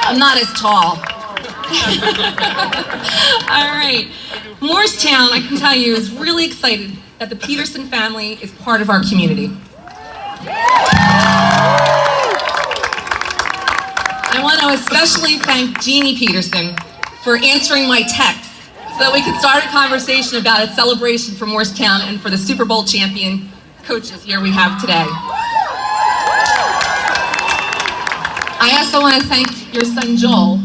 I'm not as tall. All right. Moorestown, I can tell you, is really excited that the Peterson family is part of our community. I want to especially thank Jeannie Peterson for answering my text so that we could start a conversation about its celebration for Moorestown and for the Super Bowl champion coaches here we have today. I also want to thank your son Joel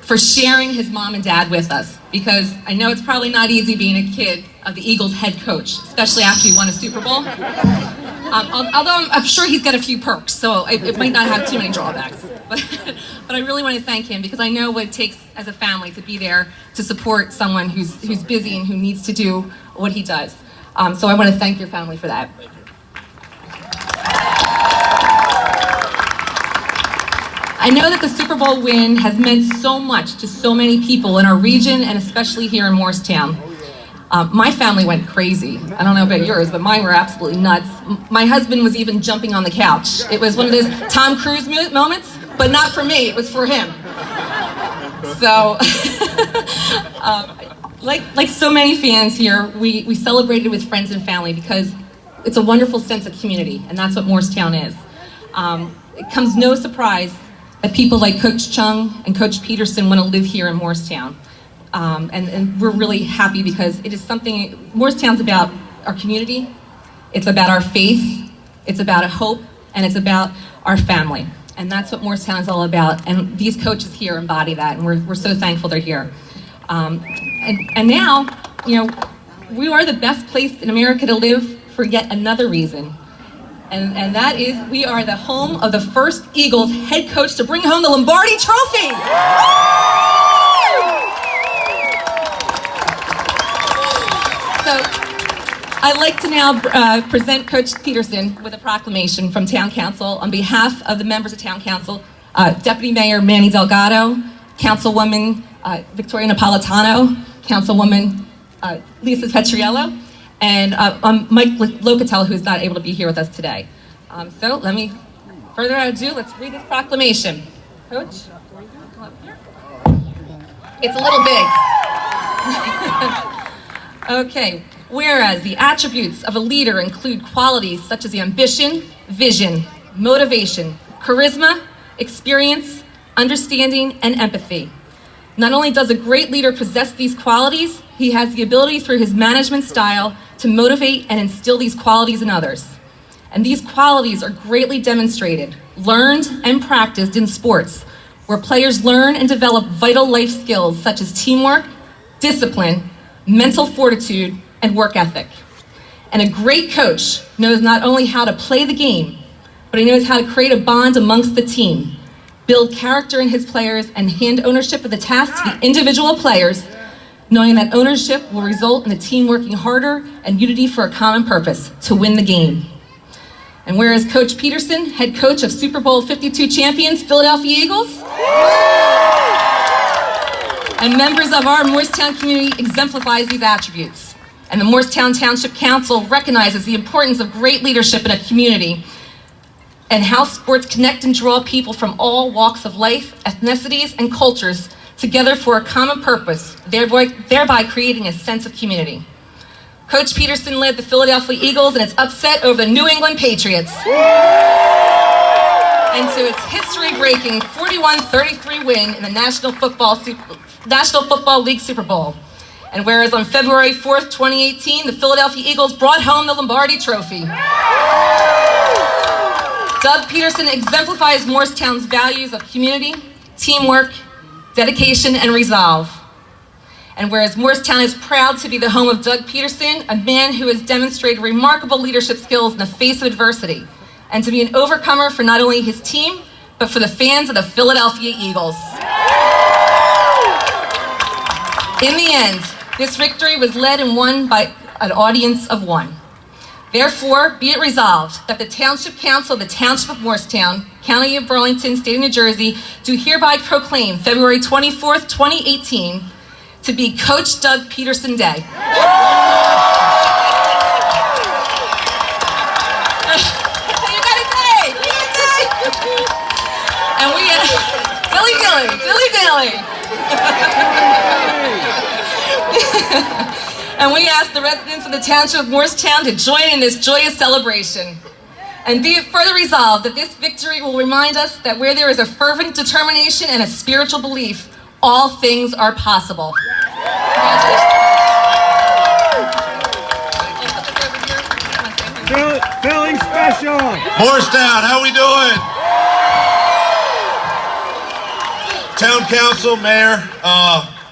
for sharing his mom and dad with us, because I know it's probably not easy being a kid of the Eagles head coach, especially after you won a Super Bowl. Although I'm sure he's got a few perks, so it might not have too many drawbacks. But I really want to thank him, because I know what it takes as a family to be there to support someone who's busy and who needs to do what he does. So I want to thank your family for that. I know that the Super Bowl win has meant so much to so many people in our region, and especially here in Moorestown. My family went crazy. I don't know about yours, but mine were absolutely nuts. My husband was even jumping on the couch. It was one of those Tom Cruise moments, but not for me, it was for him. So, like so many fans here, we celebrated with friends and family, because it's a wonderful sense of community, and that's what Moorestown is. It comes no surprise that people like Coach Chung and Coach Peterson want to live here in Moorestown. And we're really happy, because it is something, Moorestown's about our community, it's about our faith, it's about a hope, and it's about our family. And that's what Moorestown is all about, and these coaches here embody that, and we're so thankful they're here. And now, you know, we are the best place in America to live for yet another reason. And that is, we are the home of the first Eagles head coach to bring home the Lombardi Trophy. So I'd like to now present Coach Peterson with a proclamation from Town Council on behalf of the members of Town Council, Deputy Mayor Manny Delgado, Councilwoman Victoria Napolitano, Councilwoman Lisa Petriello, and Mike Locatel, who's not able to be here with us today. So let me, further ado, let's read this proclamation. Coach, come up here. It's a little big. Okay, whereas the attributes of a leader include qualities such as ambition, vision, motivation, charisma, experience, understanding, and empathy. Not only does a great leader possess these qualities, he has the ability through his management style to motivate and instill these qualities in others. And these qualities are greatly demonstrated, learned, and practiced in sports, where players learn and develop vital life skills such as teamwork, discipline, mental fortitude, and work ethic. And a great coach knows not only how to play the game, but he knows how to create a bond amongst the team, build character in his players, and hand ownership of the task to the individual players, knowing that ownership will result in the team working harder and unity for a common purpose, to win the game. And whereas Coach Peterson, head coach of Super Bowl 52 champions, Philadelphia Eagles, and members of our Moorestown community exemplifies these attributes. And the Moorestown Township Council recognizes the importance of great leadership in a community and how sports connect and draw people from all walks of life, ethnicities, and cultures together for a common purpose, thereby creating a sense of community. Coach Peterson led the Philadelphia Eagles in its upset over the New England Patriots into its history-breaking 41-33 win in the National Football League Super Bowl. And whereas on February 4th, 2018, the Philadelphia Eagles brought home the Lombardi Trophy. Doug Peterson exemplifies Moorestown's values of community, teamwork, dedication, and resolve. And whereas Moorestown is proud to be the home of Doug Peterson, a man who has demonstrated remarkable leadership skills in the face of adversity, and to be an overcomer for not only his team, but for the fans of the Philadelphia Eagles. In the end, this victory was led and won by an audience of one. Therefore, be it resolved that the Township Council of the Township of Moorestown, County of Burlington, State of New Jersey, do hereby proclaim February 24th, 2018 to be Coach Doug Peterson Day. You got a day! And And we ask the residents of the township of Moorestown to join in this joyous celebration. And be it further resolved that this victory will remind us that where there is a fervent determination and a spiritual belief, all things are possible. Feeling special. Moorestown, how we doing? Town council, mayor,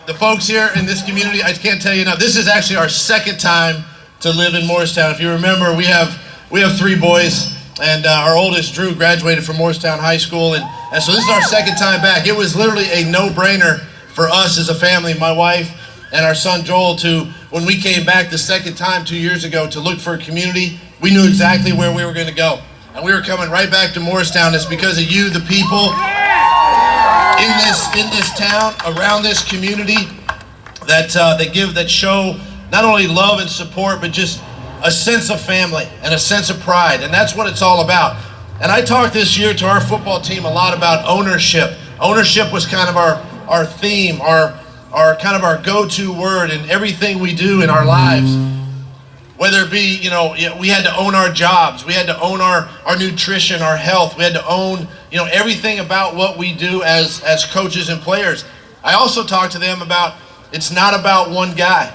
the folks here in this community, I can't tell you enough. This is actually our second time to live in Moorestown. If you remember, we have 3 boys, and our oldest, Drew, graduated from Moorestown High School, and so this is our second time back. It was literally a no-brainer for us as a family, my wife and our son Joel, when we came back the second time 2 years ago to look for a community. We knew exactly where we were going to go, and we were coming right back to Moorestown. It's because of you, the people in this town, around this community, that show not only love and support, but just a sense of family and a sense of pride, and that's what it's all about. And I talked this year to our football team a lot about ownership. Ownership was kind of our theme, our kind of our go-to word in everything we do in our lives. Whether it be, we had to own our jobs, we had to own our nutrition, our health, we had to own, everything about what we do as coaches and players. I also talked to them about, it's not about one guy.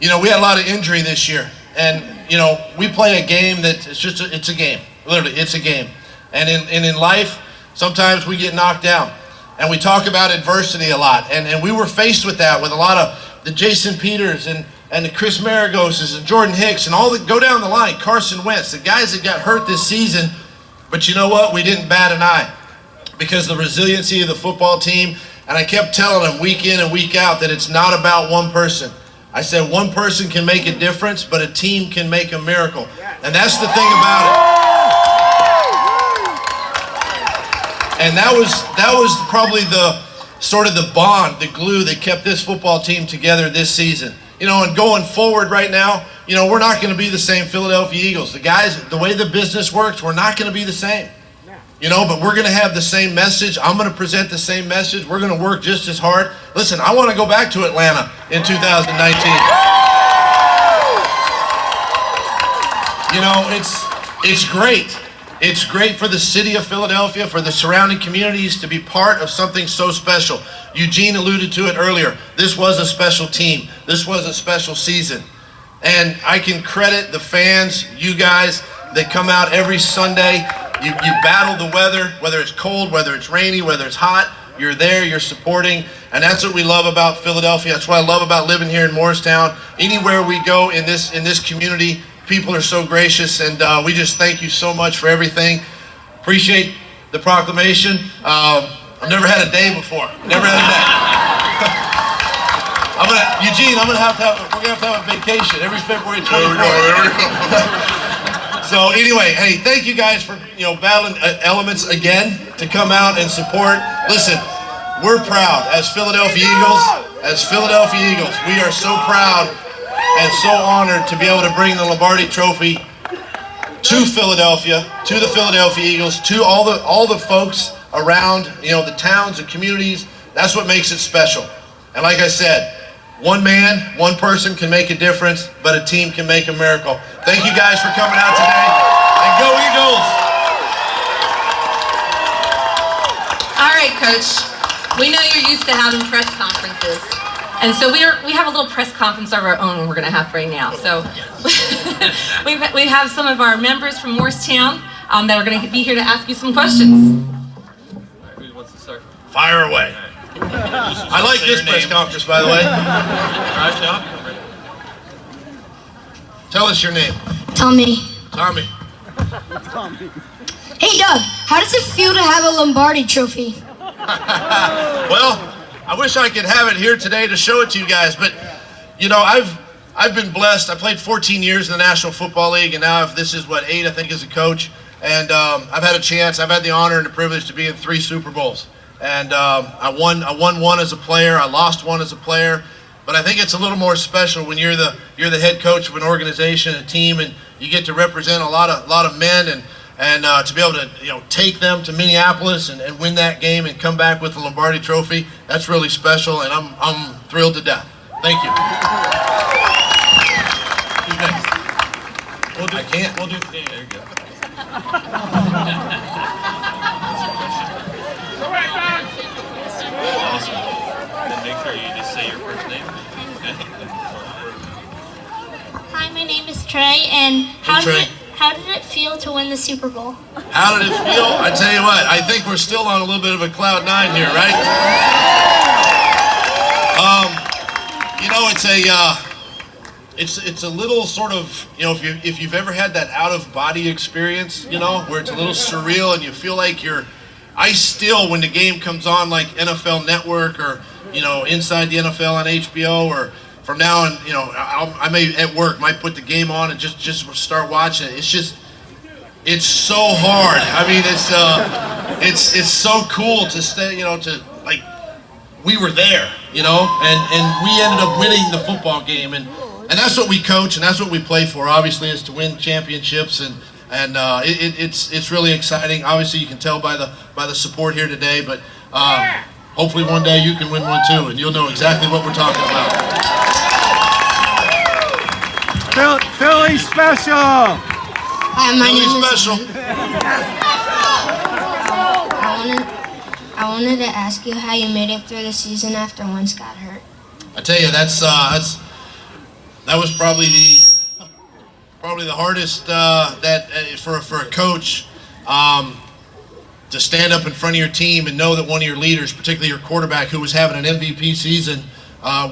We had a lot of injury this year, and, we play a game that it's a game. Literally, it's a game. And in life, sometimes we get knocked down. And we talk about adversity a lot. And we were faced with that with a lot of the Jason Peters and the Chris Maragoses and Jordan Hicks and go down the line, Carson Wentz, the guys that got hurt this season. But you know what? We didn't bat an eye because of the resiliency of the football team. And I kept telling them week in and week out that it's not about one person. I said one person can make a difference, but a team can make a miracle. And that's the thing about it. And that was probably the sort of the bond, the glue that kept this football team together this season. And going forward right now, we're not going to be the same Philadelphia Eagles. The guys, the way the business works, we're not going to be the same. But we're going to have the same message. I'm going to present the same message. We're going to work just as hard. Listen, I want to go back to Atlanta in 2019. It's great. It's great for the city of Philadelphia, for the surrounding communities to be part of something so special. Eugene alluded to it earlier. This was a special team. This was a special season. And I can credit the fans, you guys, that come out every Sunday. You battle the weather, whether it's cold, whether it's rainy, whether it's hot. You're there, you're supporting, and that's what we love about Philadelphia. That's what I love about living here in Moorestown. Anywhere we go in this community, people are so gracious, and we just thank you so much for everything. Appreciate the proclamation. I've never had a day before. Never had a day. Eugene, we're gonna have to have a vacation every February 24th. There we go. So anyway, hey, thank you guys for battling elements again to come out and support. Listen, we're proud as Philadelphia Eagles. We are so proud and so honored to be able to bring the Lombardi Trophy to Philadelphia, to the Philadelphia Eagles, to all the folks around, the towns and communities. That's what makes it special. And like I said, one man, one person can make a difference, but a team can make a miracle. Thank you guys for coming out today, and go Eagles! All right, Coach. We know you're used to having press conferences. And so we have a little press conference of our own we're going to have right now. So we have some of our members from Moorestown that are going to be here to ask you some questions. Who wants to start? Fire away. I like this press conference, by the way. Tell us your name. Tommy. Tommy. Hey Doug, how does it feel to have a Lombardi trophy? Well, I wish I could have it here today to show it to you guys, but I've been blessed. I played 14 years in the National Football League, and now this is 8, I think, as a coach. And I've had the honor and the privilege to be in 3 Super Bowls. And I won one as a player. I lost one as a player. But I think it's a little more special when you're the head coach of an organization, a team, and you get to represent a lot of men and to be able to take them to Minneapolis and win that game and come back with the Lombardi Trophy. That's really special, and I'm thrilled to death. Thank you. I can't. We'll do. Yeah, there you go. Awesome. Then make sure you just say your first name. Hi, my name is Trey, and Trey. How did it feel to win the Super Bowl? How did it feel? I tell you what, I think we're still on a little bit of a cloud nine here, right? You know, it's a little sort of, you know, if you've ever had that out of body experience, you know, where it's a little surreal and you feel like I still, when the game comes on, like NFL Network or, you know, Inside the NFL on HBO, or from now on, you know, I may at work might put the game on and just start watching it. It's so hard. I mean, it's so cool to stay, you know, to like we were there, you know, and we ended up winning the football game, and that's what we coach and that's what we play for. Obviously, is to win championships, and it's really exciting. Obviously, you can tell by the support here today, but hopefully one day you can win one too, and you'll know exactly what we're talking about. Philly special. Hi, my Philly name special. I wanted to ask you how you made it through the season after Wentz got hurt. I tell you, that was probably the hardest for a coach to stand up in front of your team and know that one of your leaders, particularly your quarterback, who was having an MVP season,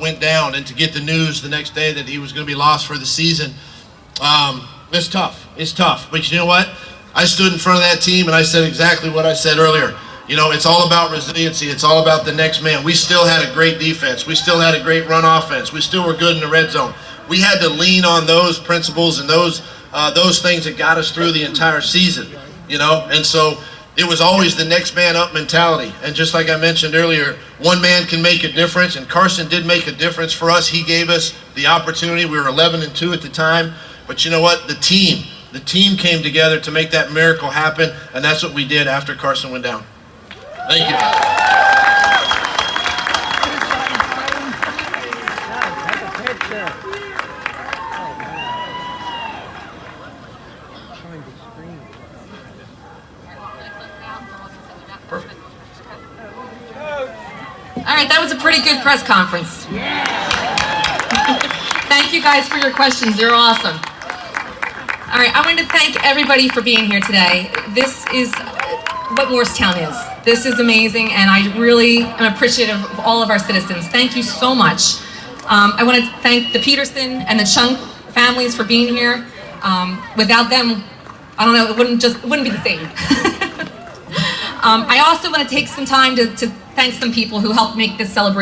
went down, and to get the news the next day that he was going to be lost for the season. It's tough. It's tough. But you know what? I stood in front of that team and I said exactly what I said earlier. You know, it's all about resiliency. It's all about the next man. We still had a great defense. We still had a great run offense. We still were good in the red zone. We had to lean on those principles and those things that got us through the entire season, you know? And so it was always the next man up mentality. And just like I mentioned earlier, one man can make a difference, and Carson did make a difference for us. He gave us the opportunity. We were 11-2 at the time. But you know what? The team came together to make that miracle happen, and that's what we did after Carson went down. Thank you. Perfect. All right, that was a pretty good press conference. Thank you guys for your questions. They're awesome. All right, I wanted to thank everybody for being here today. This is what Moorestown is. This is amazing, and I really am appreciative of all of our citizens. Thank you so much. I want to thank the Peterson and the Chung families for being here. Without them, I don't know, it wouldn't be the same. I also want to take some time to thank some people who helped make this celebration